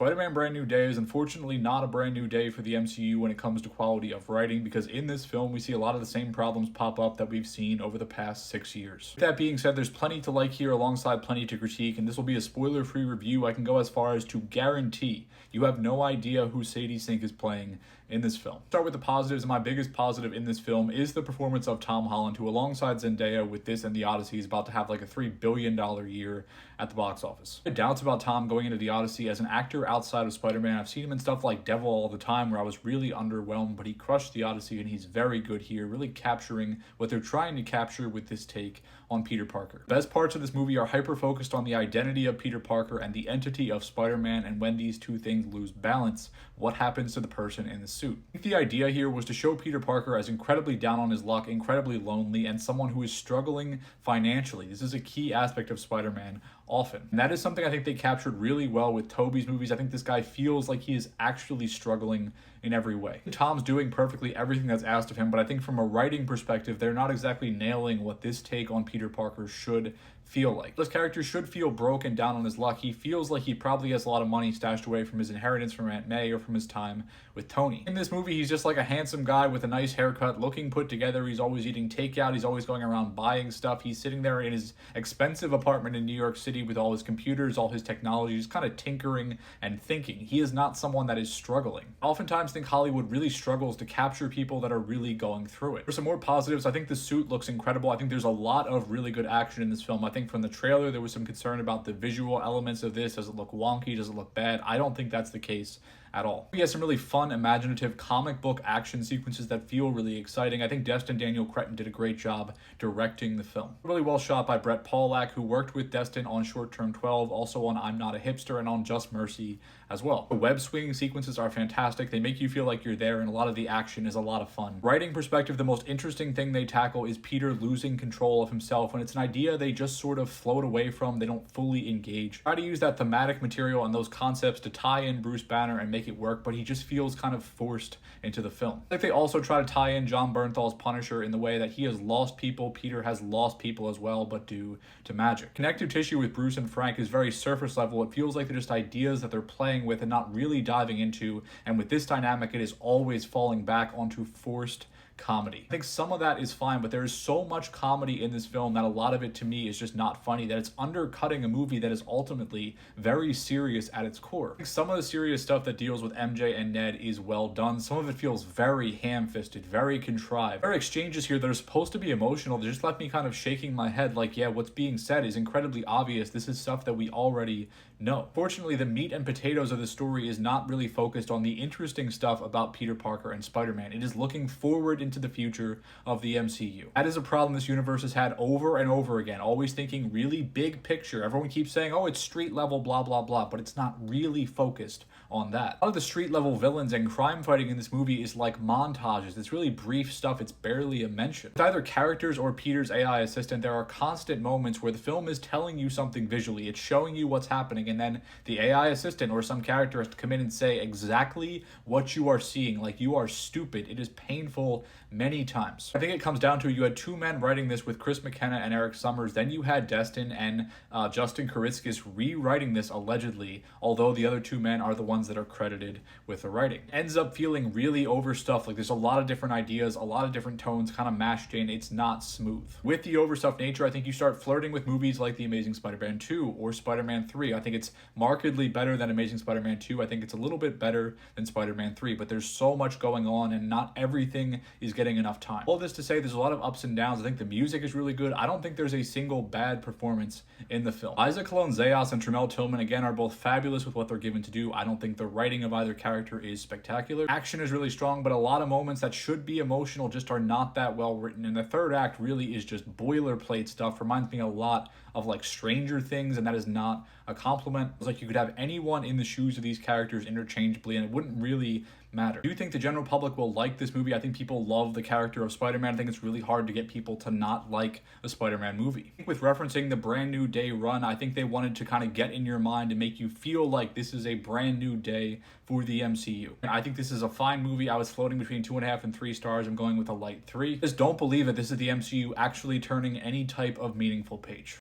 Spider-Man Brand New Day is unfortunately not a brand new day for the MCU when it comes to quality of writing, because in this film we see a lot of the same problems pop up that we've seen over the past 6 years. With that being said, there's plenty to like here alongside plenty to critique, and this will be a spoiler-free review. I can go as far as to guarantee you have no idea who Sadie Sink is playing in this film. Start with the positives, and my biggest positive in this film is the performance of Tom Holland, who alongside Zendaya with this and The Odyssey is about to have like a $3 billion year at the box office. I had doubts about Tom going into The Odyssey as an actor outside of Spider-Man. I've seen him in stuff like Devil All the Time where I was really underwhelmed, but he crushed The Odyssey and he's very good here, really capturing what they're trying to capture with this take on Peter Parker. The best parts of this movie are hyper-focused on the identity of Peter Parker and the entity of Spider-Man, and when these two things lose balance, what happens to the person in the suit. I think the idea here was to show Peter Parker as incredibly down on his luck, incredibly lonely, and someone who is struggling financially. This is a key aspect of Spider-Man often. And that is something I think they captured really well with Tobey's movies. I think this guy feels like he is actually struggling in every way. Tom's doing perfectly everything that's asked of him, but I think from a writing perspective, they're not exactly nailing what this take on Peter Parker should feel like. This character should feel broken down on his luck. He feels like he probably has a lot of money stashed away from his inheritance from Aunt May or from his time with Tony. In this movie, he's just like a handsome guy with a nice haircut, looking put together. He's always eating takeout. He's always going around buying stuff. He's sitting there in his expensive apartment in New York City with all his computers, all his technology, just kind of tinkering and thinking. He is not someone that is struggling. I oftentimes think Hollywood really struggles to capture people that are really going through it. For some more positives, I think the suit looks incredible. I think there's a lot of really good action in this film. I think from the trailer, there was some concern about the visual elements of this. Does it look wonky? Does it look bad? I don't think that's the case at all. He has some really fun, imaginative comic book action sequences that feel really exciting. I think Destin Daniel Cretton did a great job directing the film. Really well shot by Brett Pollack, who worked with Destin on Short Term 12, also on I'm Not a Hipster, and on Just Mercy as well. The web swinging sequences are fantastic. They make you feel like you're there, and a lot of the action is a lot of fun. Writing perspective, the most interesting thing they tackle is Peter losing control of himself, when it's an idea they just sort of float away from, they don't fully engage. Try to use that thematic material and those concepts to tie in Bruce Banner and make it work, but he just feels kind of forced into the film. I think they also try to tie in John Bernthal's Punisher in the way that he has lost people, Peter has lost people as well, but due to magic. Connective tissue with Bruce and Frank is very surface level. It feels like they're just ideas that they're playing with and not really diving into, and with this dynamic, it is always falling back onto forced comedy. I think some of that is fine, but there is so much comedy in this film that a lot of it to me is just not funny, that it's undercutting a movie that is ultimately very serious at its core. I think some of the serious stuff that deals with MJ and Ned is well done. Some of it feels very ham-fisted, very contrived. There are exchanges here that are supposed to be emotional that just left me kind of shaking my head like, yeah, what's being said is incredibly obvious. This is stuff that we already know. Fortunately, the meat and potatoes of the story is not really focused on the interesting stuff about Peter Parker and Spider-Man. It is looking forward into the future of the MCU. That is a problem this universe has had over and over again, always thinking really big picture. Everyone keeps saying, oh, it's street level, blah, blah, blah, but it's not really focused on that. A lot of the street level villains and crime fighting in this movie is like montages. It's really brief stuff. It's barely a mention. With either characters or Peter's AI assistant, there are constant moments where the film is telling you something visually. It's showing you what's happening, and then the AI assistant or some character has to come in and say exactly what you are seeing, like you are stupid. It is painful many times. I think it comes down to you had two men writing this with Chris McKenna and Eric Summers. Then you had Destin and Justin Kuritzkis rewriting this allegedly, although the other two men are the ones that are credited with the writing. It ends up feeling really overstuffed. Like there's a lot of different ideas, a lot of different tones kind of mashed in. It's not smooth. With the overstuffed nature, I think you start flirting with movies like The Amazing Spider-Man 2 or Spider-Man 3. I think it's markedly better than Amazing Spider-Man 2. I think it's a little bit better than Spider-Man 3, but there's so much going on and not everything is getting enough time. All this to say, there's a lot of ups and downs. I think the music is really good. I don't think there's a single bad performance in the film. Isaac Colon Zayas and Tramel Tillman, again, are both fabulous with what they're given to do. I don't think the writing of either character is spectacular. Action is really strong, but a lot of moments that should be emotional just are not that well written. And the third act really is just boilerplate stuff. Reminds me a lot of like Stranger Things, and that is not a compliment. It's like you could have anyone in the shoes of these characters interchangeably, and it wouldn't really matter. Do you think the general public will like this movie? I think people love the character of Spider-Man. I think it's really hard to get people to not like a Spider-Man movie. With referencing the Brand New Day run, I think they wanted to kind of get in your mind and make you feel like this is a brand new day for the MCU. I think this is a fine movie. I was floating between 2.5 and 3 stars. I'm going with a light 3. Just don't believe that this is the MCU actually turning any type of meaningful page.